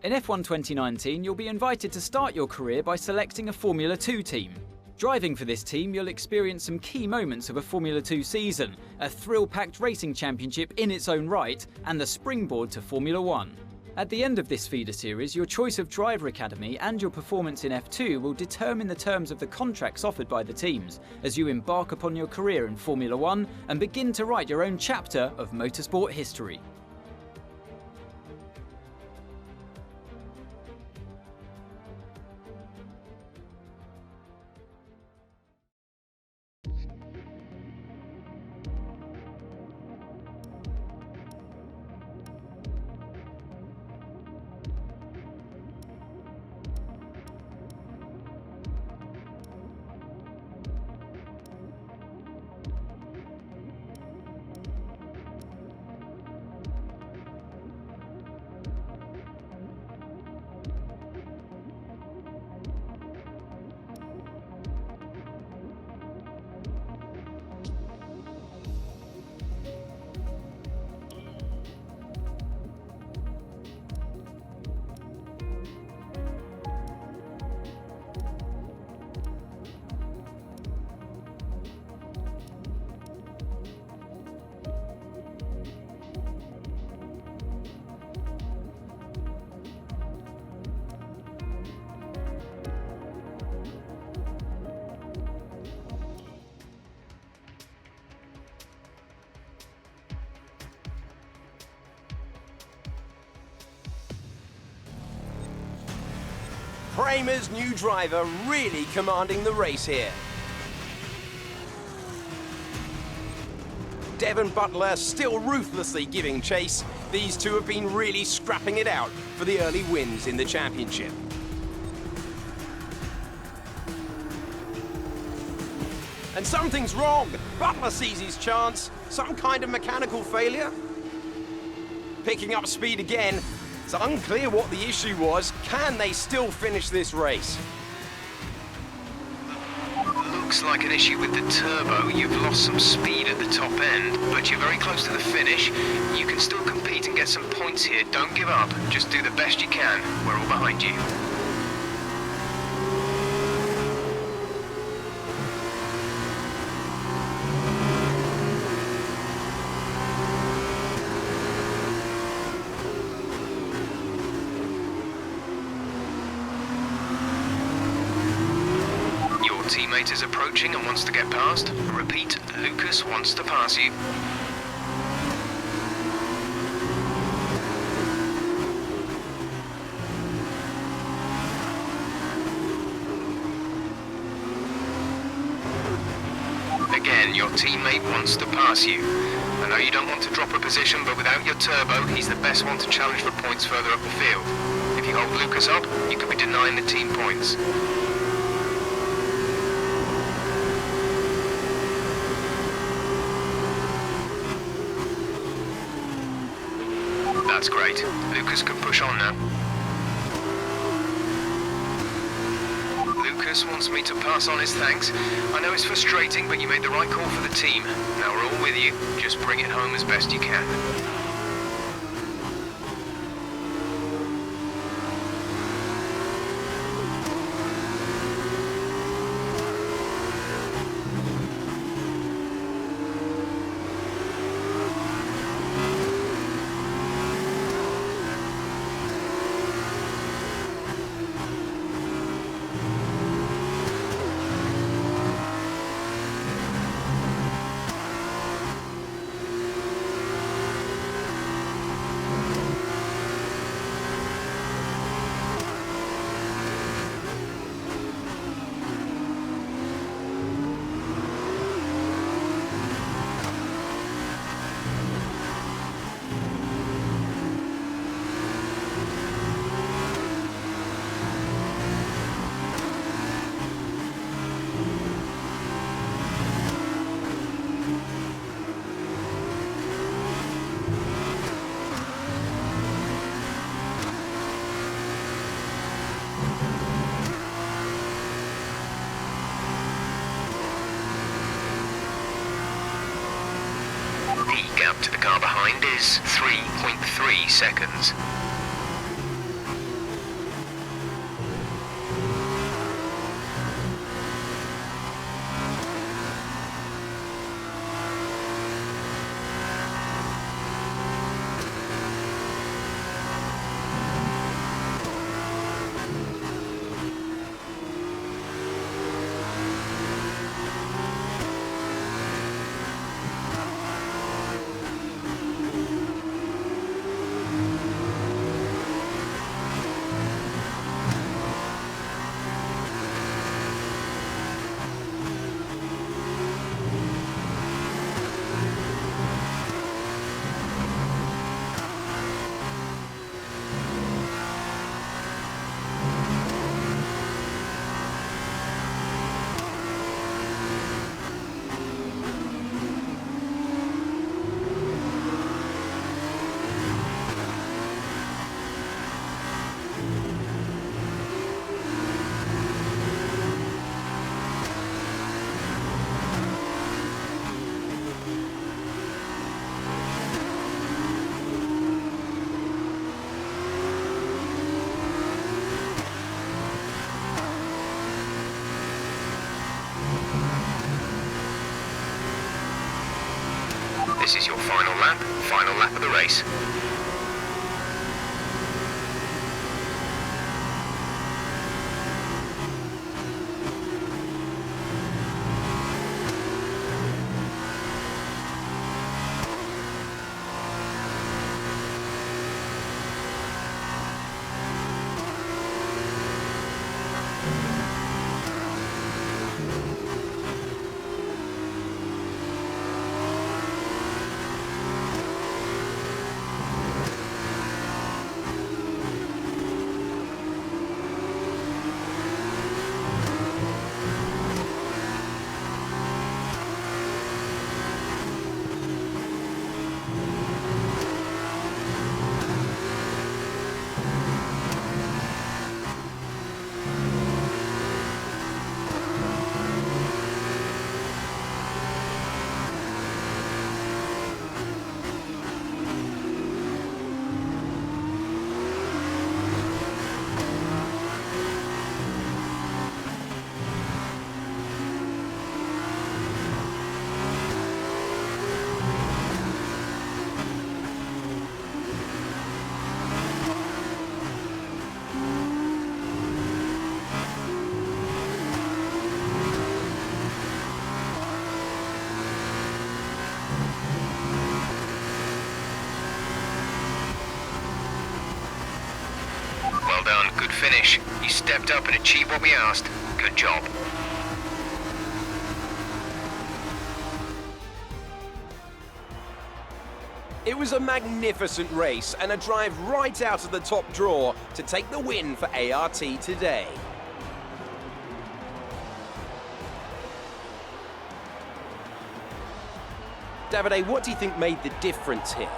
In F1 2019, you'll be invited to start your career by selecting a Formula 2 team. Driving for this team, you'll experience some key moments of a Formula 2 season, a thrill-packed racing championship in its own right, and the springboard to Formula 1. At the end of this feeder series, your choice of driver academy and your performance in F2 will determine the terms of the contracts offered by the teams as you embark upon your career in Formula 1 and begin to write your own chapter of motorsport history. Prema's new driver really commanding the race here. Devon Butler still ruthlessly giving chase. These two have been really scrapping it out for the early wins in the championship. And something's wrong. Butler sees his chance. Some kind of mechanical failure. Picking up speed again. It's unclear what the issue was. Can they still finish this race? Looks like an issue with the turbo. You've lost some speed at the top end, but you're very close to the finish. You can still compete and get some points here. Don't give up. Just do the best you can. We're all behind you. Teammate is approaching and wants to get past. Repeat, Lucas wants to pass you. Again, your teammate wants to pass you. I know you don't want to drop a position, but without your turbo, he's the best one to challenge for points further up the field. If you hold Lucas up, you could be denying the team points. That's great. Lucas can push on now. Lucas wants me to pass on his thanks. I know it's frustrating, but you made the right call for the team. Now we're all with you. Just bring it home as best you can. gap to the car behind is 3.3 seconds. This is your final lap of the race. Well done, good finish. You stepped up and achieved what we asked. Good job. It was a magnificent race and a drive right out of the top draw to take the win for ART today. Davide, what do you think made the difference here?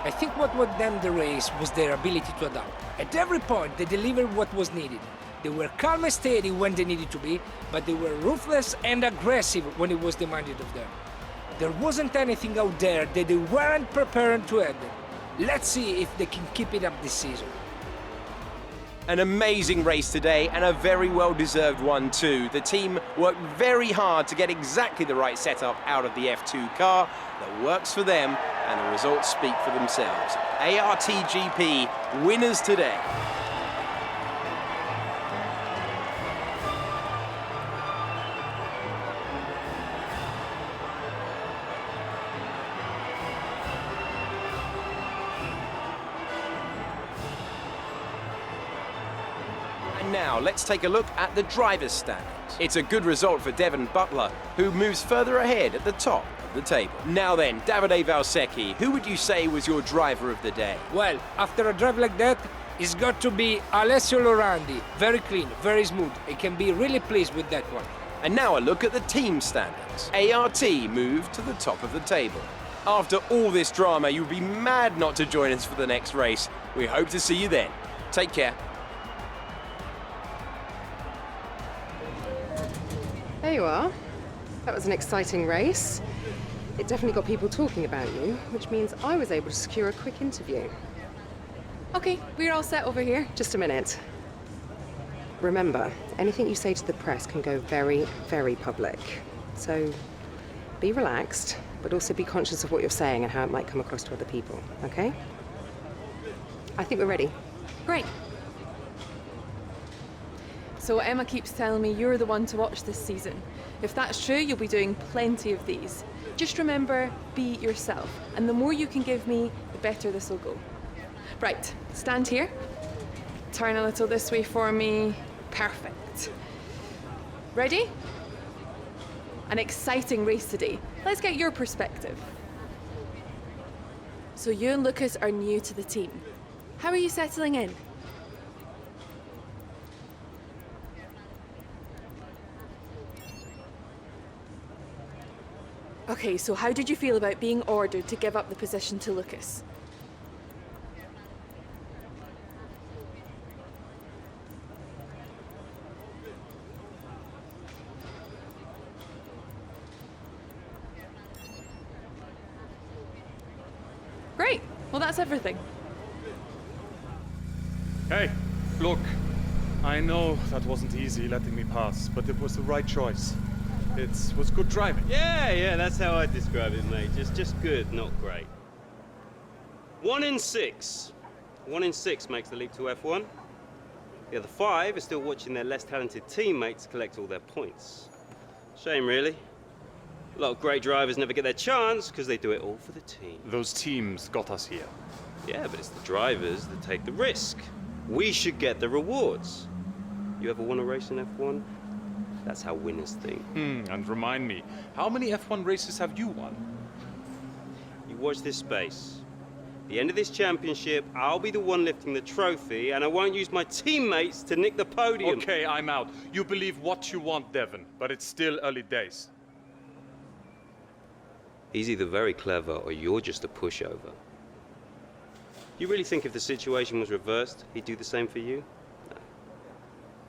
I think what won them the race was their ability to adapt. At every point, they delivered what was needed. They were calm and steady when they needed to be, but they were ruthless and aggressive when it was demanded of them. There wasn't anything out there that they weren't prepared to handle. Let's see if they can keep it up this season. An amazing race today and a very well-deserved one too. The team worked very hard to get exactly the right setup out of the F2 car that works for them, and the results speak for themselves. ARTGP winners today. Now, let's take a look at the driver's standings. It's a good result for Devon Butler, who moves further ahead at the top of the table. Now then, Davide Valsecchi, who would you say was your driver of the day? Well, after a drive like that, it's got to be Alessio Lorandi. Very clean, very smooth. I can be really pleased with that one. And now a look at the team standings. ART moved to the top of the table. After all this drama, you'd be mad not to join us for the next race. We hope to see you then. Take care. There you are. That was an exciting race. It definitely got people talking about you, which means I was able to secure a quick interview. Okay, we're all set over here. Just a minute. Remember, anything you say to the press can go very, very public. So be relaxed, but also be conscious of what you're saying and how it might come across to other people, okay? I think we're ready. Great. So Emma keeps telling me you're the one to watch this season. If that's true, you'll be doing plenty of these. Just remember, be yourself. And the more you can give me, the better this will go. Right, stand here. Turn a little this way for me. Perfect. Ready? An exciting race today. Let's get your perspective. So you and Lucas are new to the team. How are you settling in? Okay, so how did you feel about being ordered to give up the position to Lucas? Great, well that's everything. Hey, look, I know that wasn't easy letting me pass, but it was the right choice. It was good driving. Yeah, that's how I describe it, mate. Just good, not great. 1 in 6. 1 in 6 makes the leap to F1. The other 5 are still watching their less talented teammates collect all their points. Shame, really. A lot of great drivers never get their chance because they do it all for the team. Those teams got us here. Yeah, but it's the drivers that take the risk. We should get the rewards. You ever won a race in F1? That's how winners think. And remind me, how many F1 races have you won? You watch this space. At the end of this championship, I'll be the one lifting the trophy, and I won't use my teammates to nick the podium. Okay, I'm out. You believe what you want, Devon, but it's still early days. He's either very clever or you're just a pushover. You really think if the situation was reversed, he'd do the same for you? No.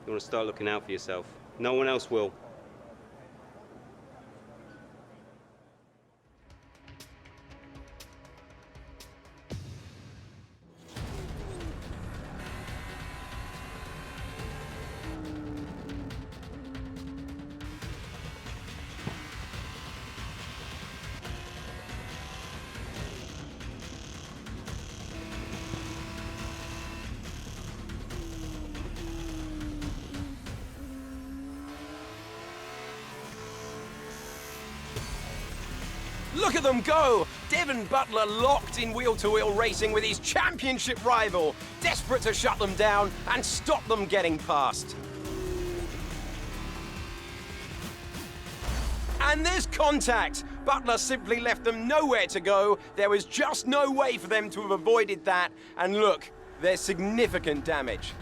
You want to start looking out for yourself. No one else will. Look at them go! Devon Butler locked in wheel-to-wheel racing with his championship rival, desperate to shut them down and stop them getting past. And there's contact! Butler simply left them nowhere to go. There was just no way for them to have avoided that. And look, there's significant damage.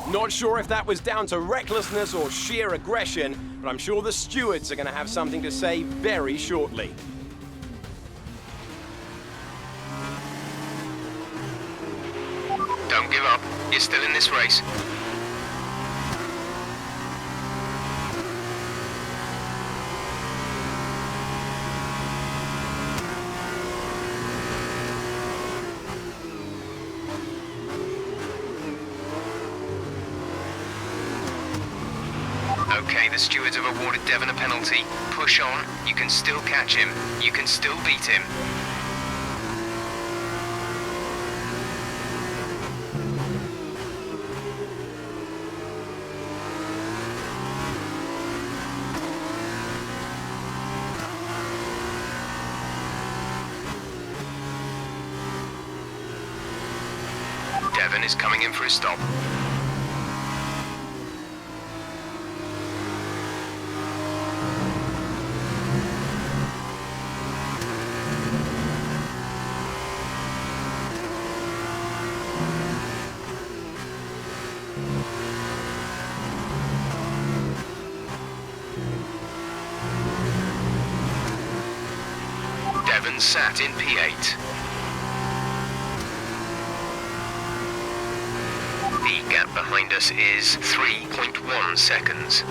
Not sure if that was down to recklessness or sheer aggression, but I'm sure the stewards are going to have something to say very shortly. Don't give up. You're still in this race. Okay, the stewards have awarded Devon a penalty. Push on. You can still catch him. You can still beat him. Devon is coming in for a stop. Devon sat in P8. The gap behind us is 3.1 seconds.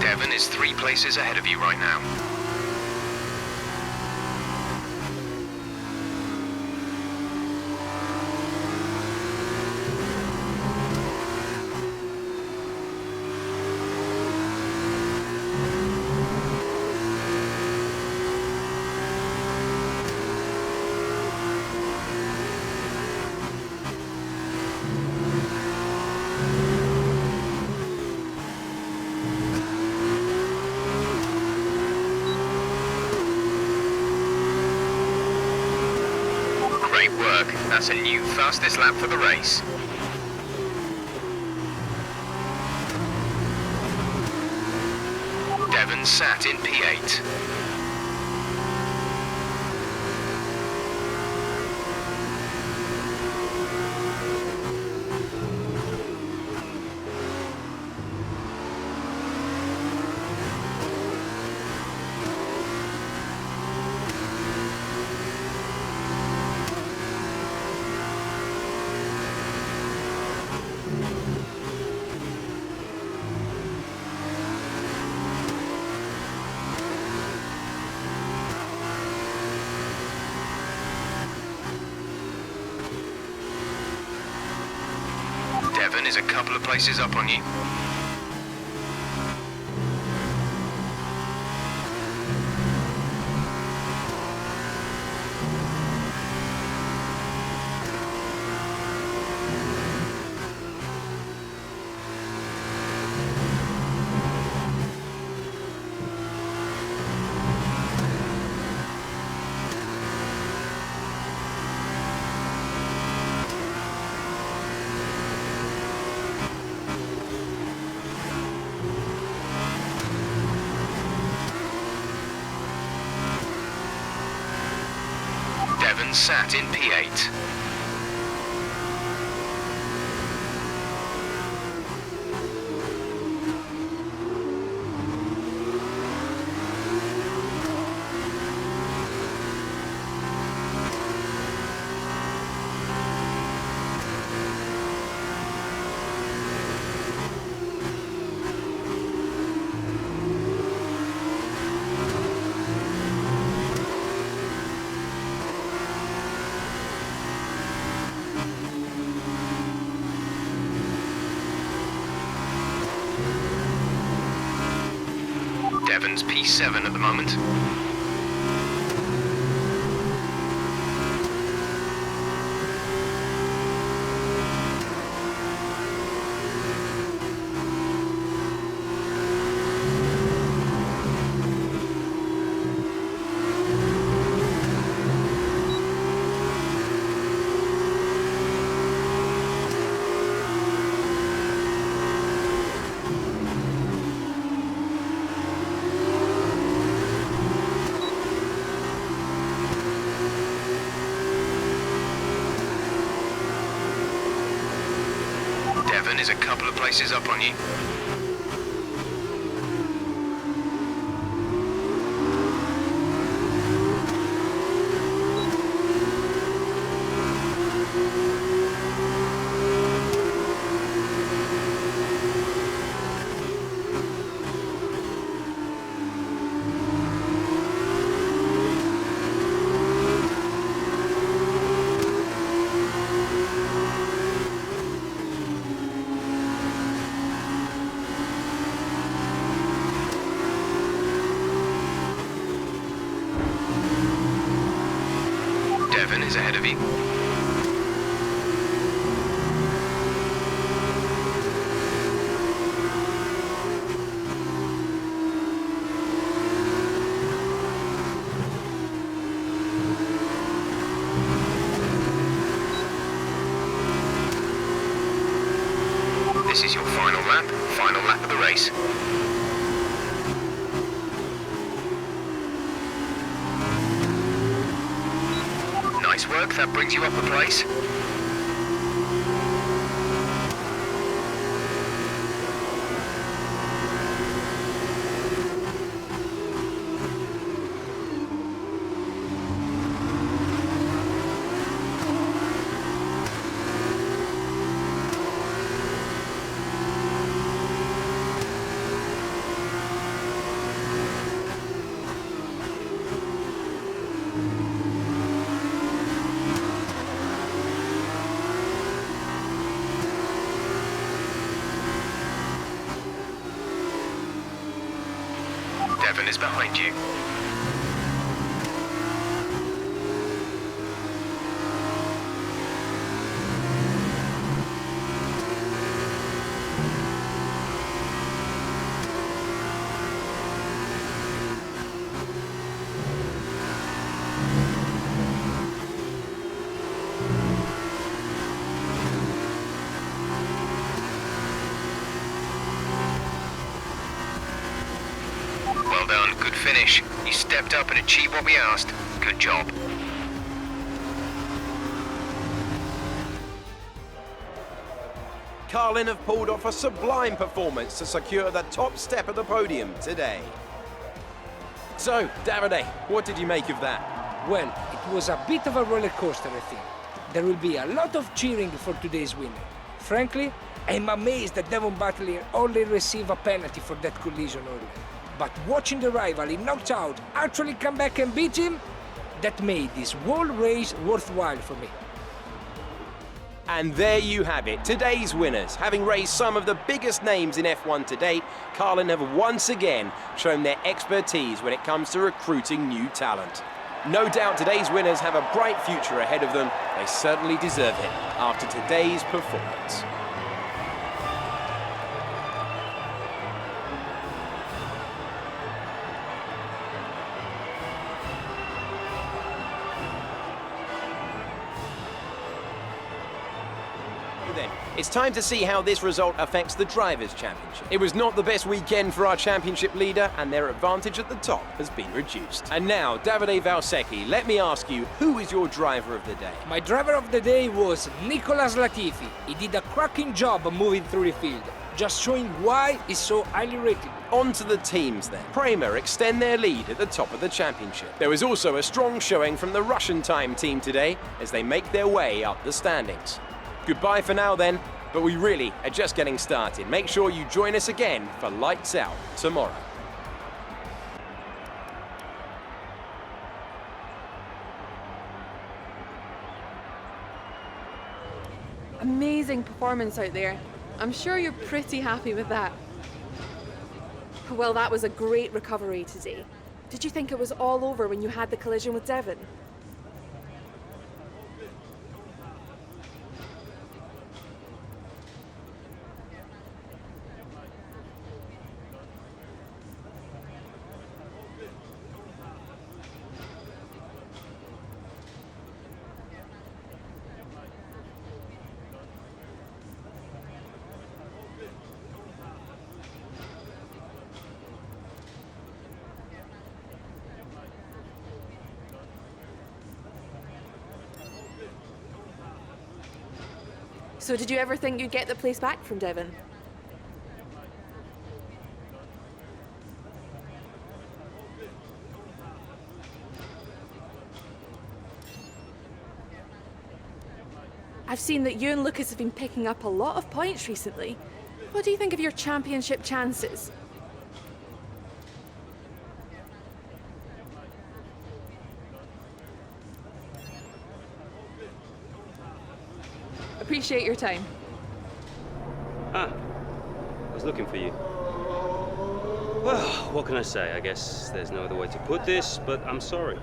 Devon is 3 places ahead of you right now. Great work. That's a new fastest lap for the race. Devon sat in P8. is a couple of places up on you. Devon sat in P8. Devon's P7 at the moment. Devon is a couple of places up on you. Devon is ahead of you. This is your final lap of the race. Nice work, that brings you up a place. Devon is behind you. Well done, good finish. You stepped up and achieved what we asked. Good job. Carlin have pulled off a sublime performance to secure the top step of the podium today. So, Davide, what did you make of that? Well, it was a bit of a roller coaster, I think. There will be a lot of cheering for today's winner. Frankly, I'm amazed that Devon Butler only received a penalty for that collision earlier. But watching the rival he knocked out actually come back and beat him, that made this whole race worthwhile for me. And there you have it, today's winners. Having raised some of the biggest names in F1 to date, Carlin have once again shown their expertise when it comes to recruiting new talent. No doubt today's winners have a bright future ahead of them. They certainly deserve it after today's performance. It's time to see how this result affects the Drivers' Championship. It was not the best weekend for our championship leader, and their advantage at the top has been reduced. And now, Davide Valsecchi, let me ask you, who is your driver of the day? My driver of the day was Nicolas Latifi. He did a cracking job moving through the field, just showing why he's so highly rated. On to the teams then. Prema extend their lead at the top of the championship. There was also a strong showing from the Russian time team today as they make their way up the standings. Goodbye for now then, but we really are just getting started. Make sure you join us again for Lights Out tomorrow. Amazing performance out there. I'm sure you're pretty happy with that. Well, that was a great recovery today. Did you think it was all over when you had the collision with Devon? So did you ever think you'd get the place back from Devon? I've seen that you and Lucas have been picking up a lot of points recently. What do you think of your championship chances? Appreciate your time. Ah, I was looking for you. Well, what can I say? I guess there's no other way to put this, but I'm sorry.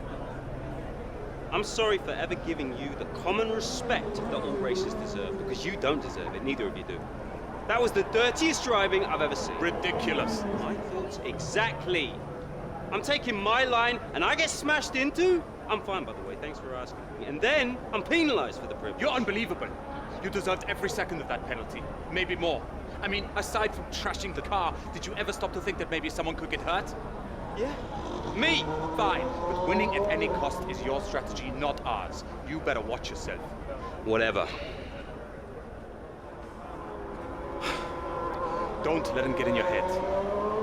I'm sorry for ever giving you the common respect that all racers deserve, because you don't deserve it, neither of you do. That was the dirtiest driving I've ever seen. Ridiculous. My thoughts exactly. I'm taking my line and I get smashed into? I'm fine, by the way, thanks for asking. And then I'm penalized for the privilege. You're unbelievable. You deserved every second of that penalty, maybe more. I mean, aside from trashing the car, did you ever stop to think that maybe someone could get hurt? Yeah. Me? Fine, but winning at any cost is your strategy, not ours. You better watch yourself. Whatever. Don't let him get in your head.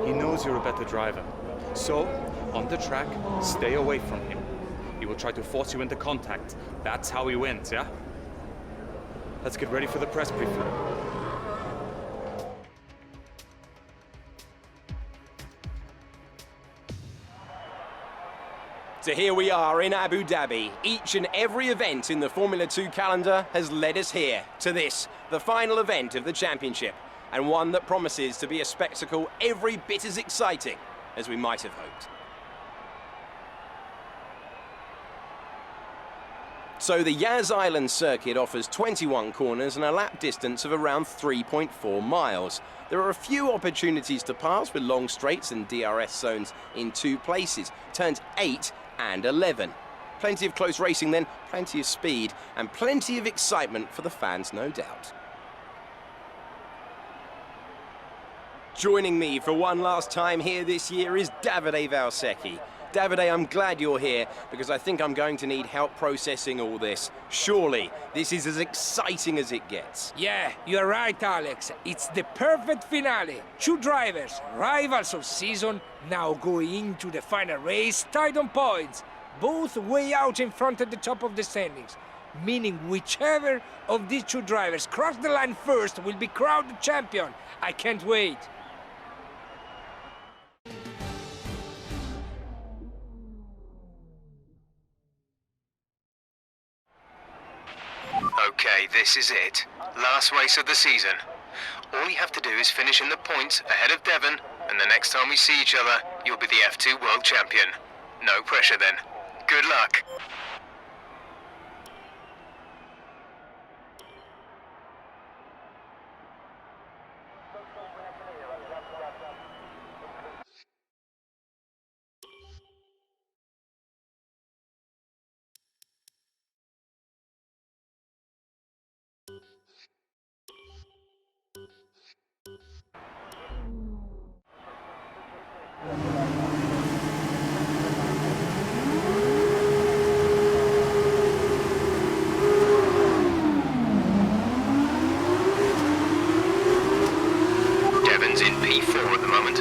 He knows you're a better driver. So, on the track, stay away from him. He will try to force you into contact. That's how he wins, yeah? Let's get ready for the press briefing. So here we are in Abu Dhabi. Each and every event in the Formula 2 calendar has led us here to this, the final event of the championship, and one that promises to be a spectacle every bit as exciting as we might have hoped. So the Yas Island circuit offers 21 corners and a lap distance of around 3.4 miles. There are a few opportunities to pass with long straights and DRS zones in 2 places, turns 8 and 11. Plenty of close racing then, plenty of speed, and plenty of excitement for the fans, no doubt. Joining me for one last time here this year is Davide Valsecchi. Davide, I'm glad you're here because I think I'm going to need help processing all this. Surely, this is as exciting as it gets. Yeah, you're right, Alex. It's the perfect finale. 2 drivers, rivals of season, now going into the final race tied on points, both way out in front at the top of the standings, meaning whichever of these 2 drivers cross the line first will be crowned the champion. I can't wait. Okay, Okay, this is it. Last race of the season. All you have to do is finish in the points ahead of Devon, and the next time we see each other, you'll be the F2 World Champion. No pressure then. Good luck. Devon's in P4 at the moment.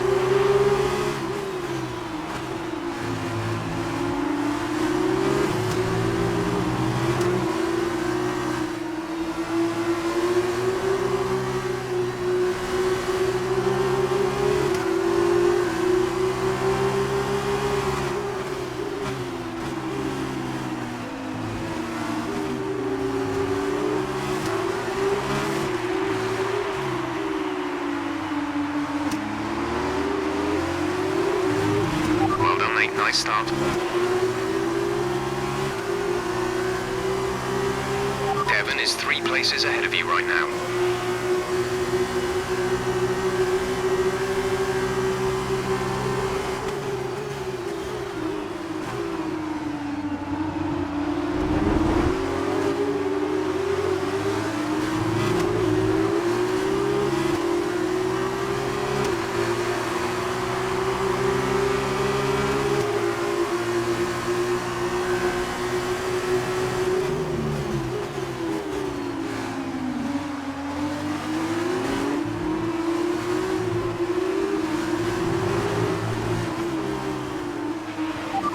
Well done, mate. Nice start. Devon is 3 places ahead of you right now.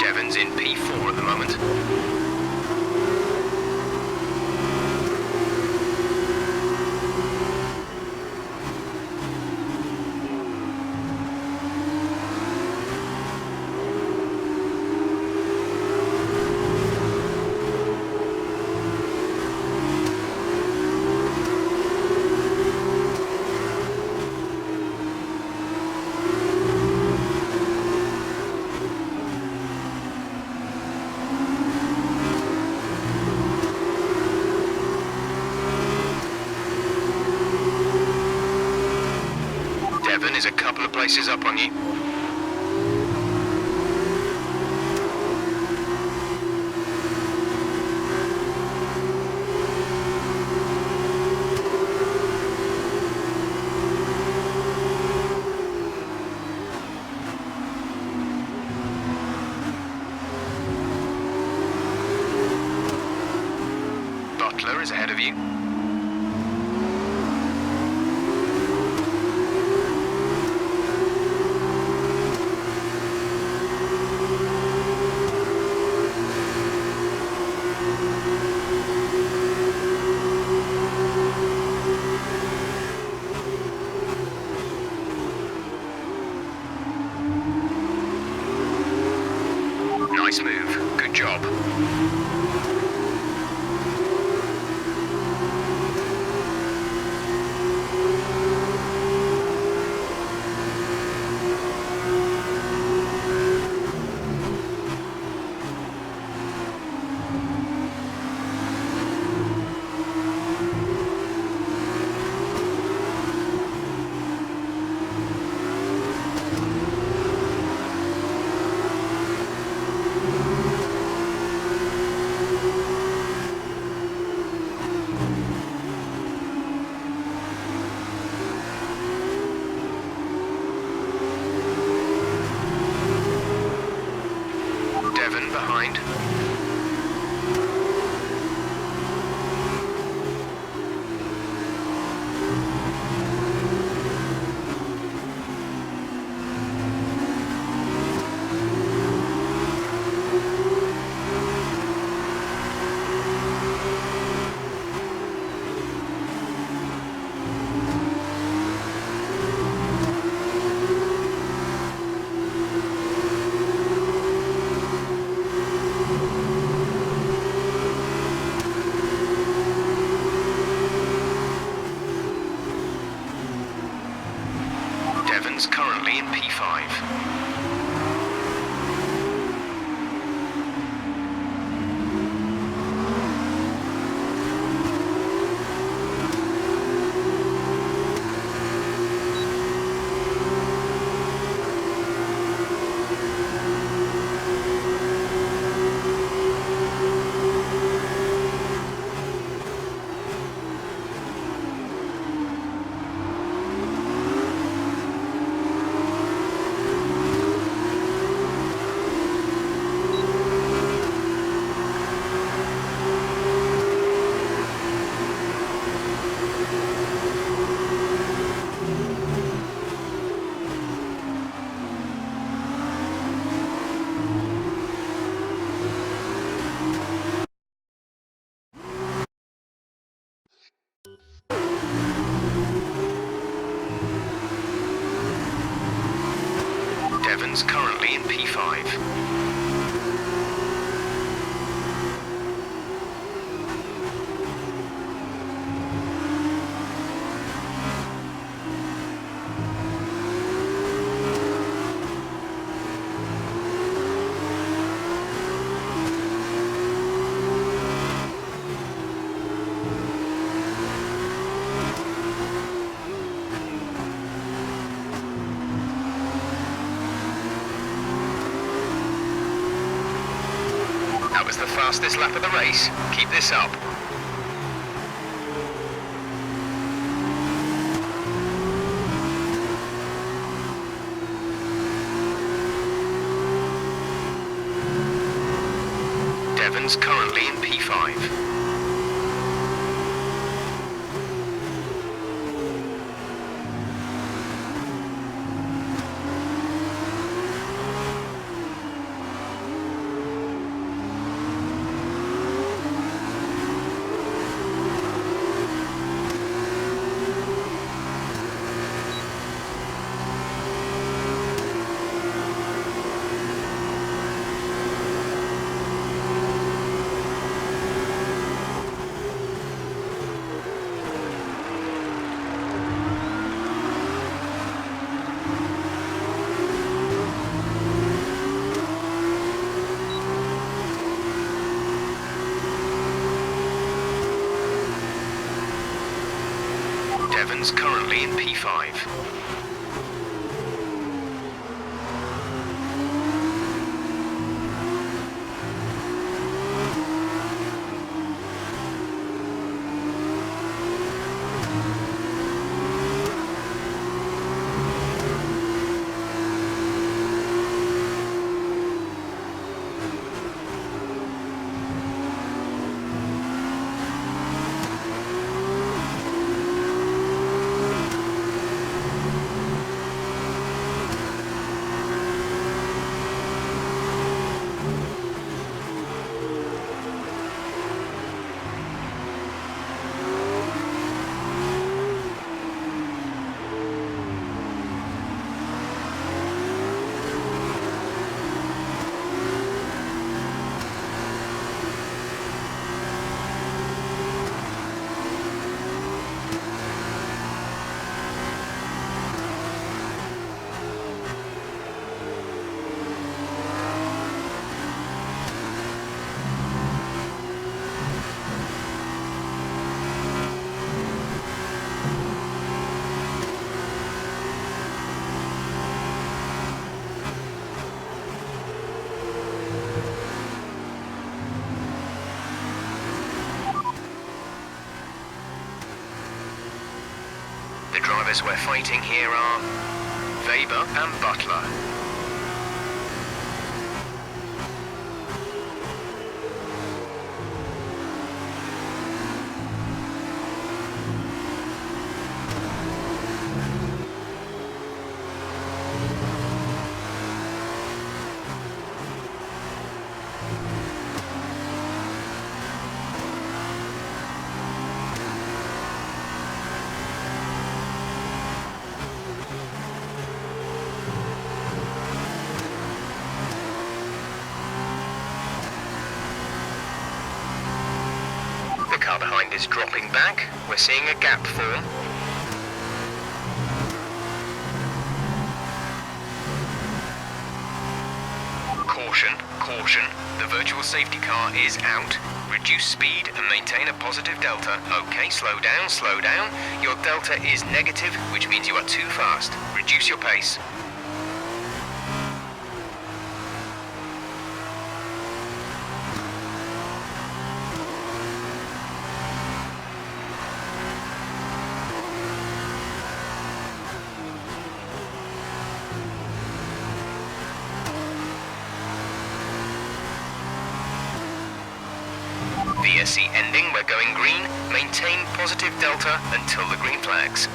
Devon's in P4 at the moment. Devon is a couple of places up on you. Butler is ahead of you. Nice move. Good job. Devon's currently in P5. Devon's currently in P5. That was the fastest lap of the race. Keep this up. Devon's currently in P5. Devon's currently in P5. The drivers we're fighting here are Weber and Butler. The car behind is dropping back. We're seeing a gap form. caution. The virtual safety car is out. Reduce speed and maintain a positive delta. Okay, slow down, slow down. Your delta is negative, which means you are too fast. Reduce your pace. VSC ending, we're going green. Maintain positive delta until the green flags.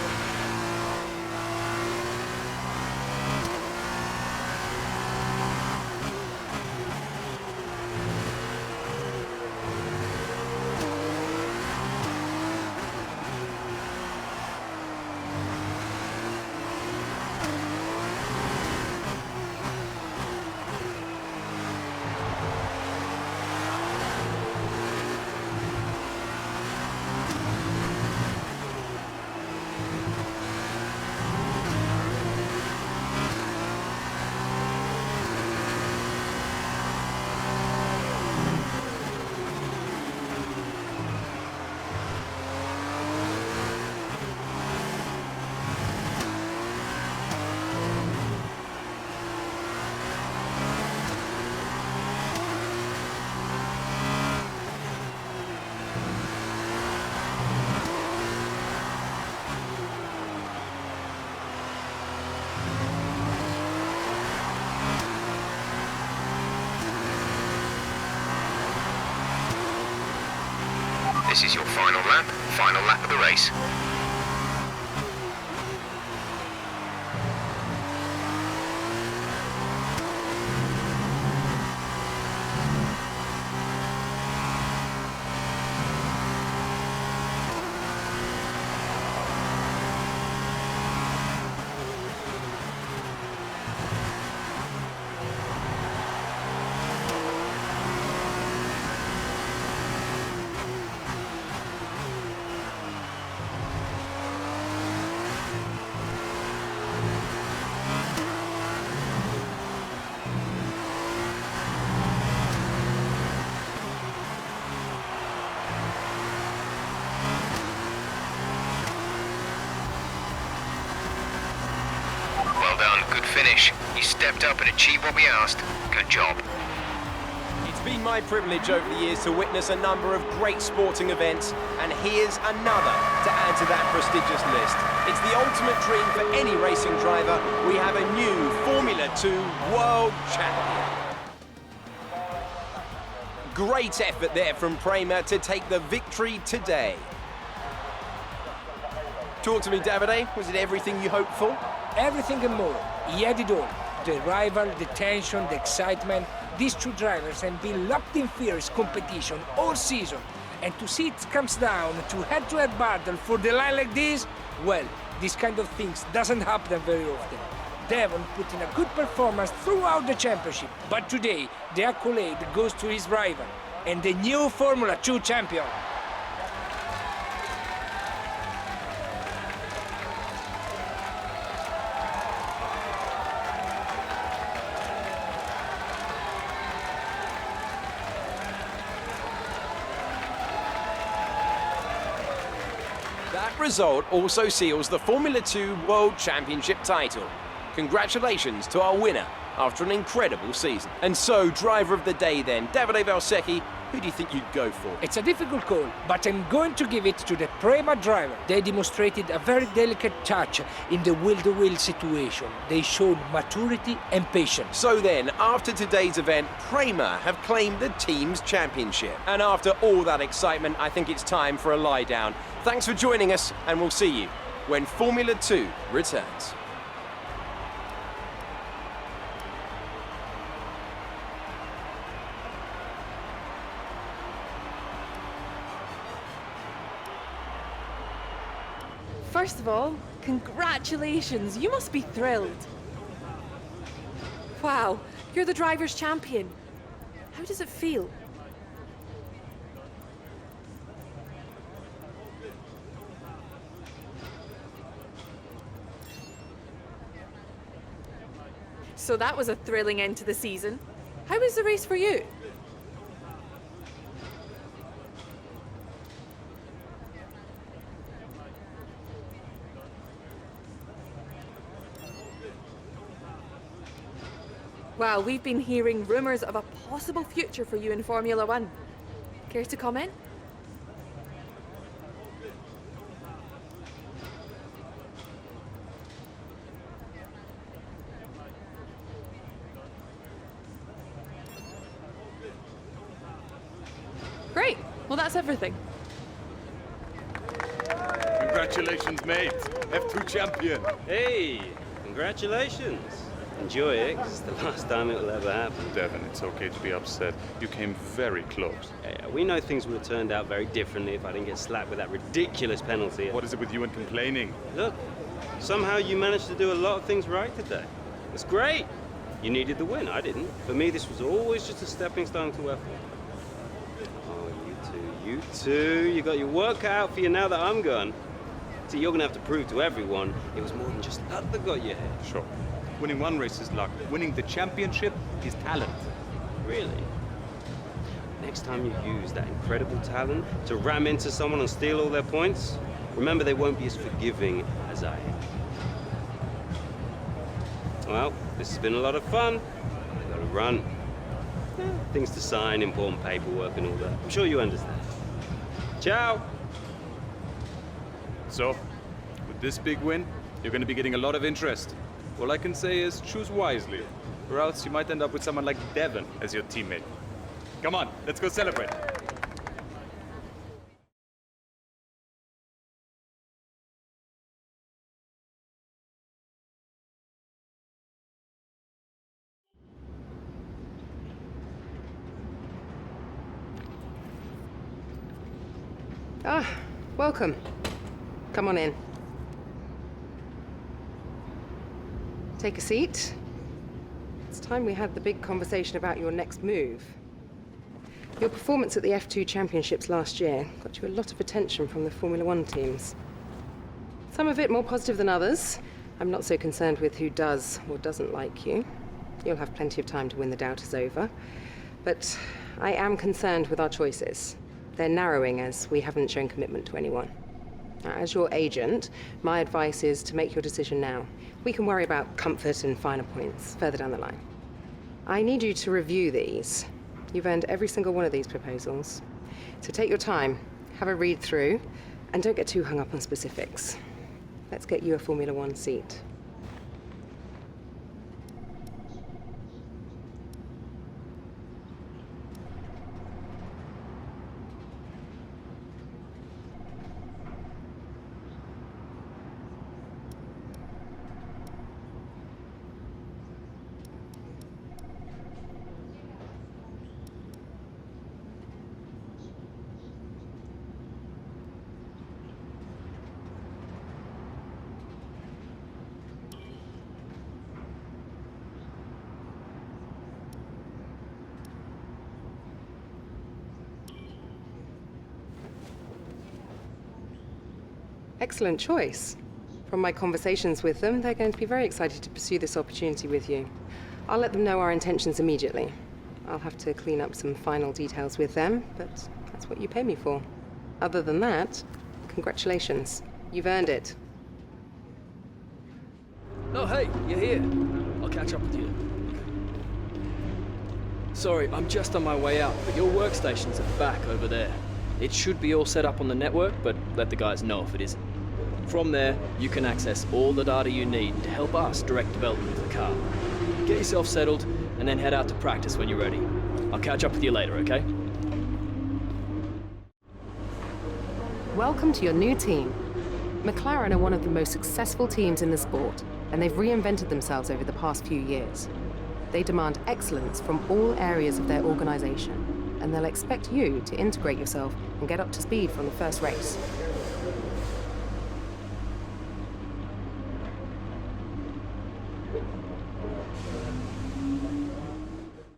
This is your final lap of the race. Finish. You stepped up and achieved what we asked. Good job. It's been my privilege over the years to witness a number of great sporting events, and here's another to add to that prestigious list. It's the ultimate dream for any racing driver. We have a new Formula 2 world champion. Great effort there from Prema to take the victory today. Talk to me, Davide. Was it everything you hoped for? Everything and more. He had it all. The rival, the tension, the excitement. These two drivers have been locked in fierce competition all season. And to see it comes down to head-to-head battle for the line like this, well, this kind of things doesn't happen very often. Devon put in a good performance throughout the championship, but today the accolade goes to his rival and the new Formula 2 champion. That result also seals the Formula 2 World Championship title. Congratulations to our winner after an incredible season. And so, driver of the day then, Davide Valsecchi, who do you think you'd go for? It's a difficult call, but I'm going to give it to the Prema driver. They demonstrated a very delicate touch in the wheel-to-wheel situation. They showed maturity and patience. So then, after today's event, Prema have claimed the team's championship. And after all that excitement, I think it's time for a lie down. Thanks for joining us, and we'll see you when Formula 2 returns. First of all, congratulations. You must be thrilled. Wow, you're the driver's champion. How does it feel? So that was a thrilling end to the season. How was the race for you? Well, we've been hearing rumours of a possible future for you in Formula One. Care to comment? Great. Well, that's everything. Congratulations, mate. F2 champion. Hey, congratulations. Enjoy it, 'cause it's the last time it will ever happen. Devon, it's okay to be upset. You came very close. Yeah, we know things would have turned out very differently if I didn't get slapped with that ridiculous penalty. What is it with you and complaining? Look, somehow you managed to do a lot of things right today. It's great. You needed the win, I didn't. For me, this was always just a stepping stone to F1. Oh, you two, you got your work cut out for you now that I'm gone. See, you're gonna have to prove to everyone it was more than just luck that got you here. Sure. Winning one race is luck. Winning the championship is talent. Really? Next time you use that incredible talent to ram into someone and steal all their points, remember they won't be as forgiving as I am. Well, this has been a lot of fun. I gotta run. Things to sign, important paperwork and all that. I'm sure you understand. Ciao! So, with this big win, you're going to be getting a lot of interest. All I can say is choose wisely, or else you might end up with someone like Devon as your teammate. Come on, let's go celebrate. Ah, welcome. Come on in. Take a seat. It's time we had the big conversation about your next move. Your performance at the F2 Championships last year got you a lot of attention from the Formula One teams. Some of it more positive than others. I'm not so concerned with who does or doesn't like you. You'll have plenty of time to win the doubters over. But I am concerned with our choices. They're narrowing as we haven't shown commitment to anyone. Now, as your agent, my advice is to make your decision now. We can worry about comfort and finer points further down the line. I need you to review these. You've earned every single one of these proposals. So take your time, have a read through, and don't get too hung up on specifics. Let's get you a Formula One seat. Excellent choice. From my conversations with them, they're going to be very excited to pursue this opportunity with you. I'll let them know our intentions immediately. I'll have to clean up some final details with them, but that's what you pay me for. Other than that, congratulations. You've earned it. Oh, hey, you're here. I'll catch up with you. Sorry, I'm just on my way out, but your workstation's at the back over there. It should be all set up on the network, but let the guys know if it isn't. From there, you can access all the data you need to help us direct development of the car. Get yourself settled, and then head out to practice when you're ready. I'll catch up with you later, okay? Welcome to your new team. McLaren are one of the most successful teams in the sport, and they've reinvented themselves over the past few years. They demand excellence from all areas of their organization, and they'll expect you to integrate yourself and get up to speed from the first race.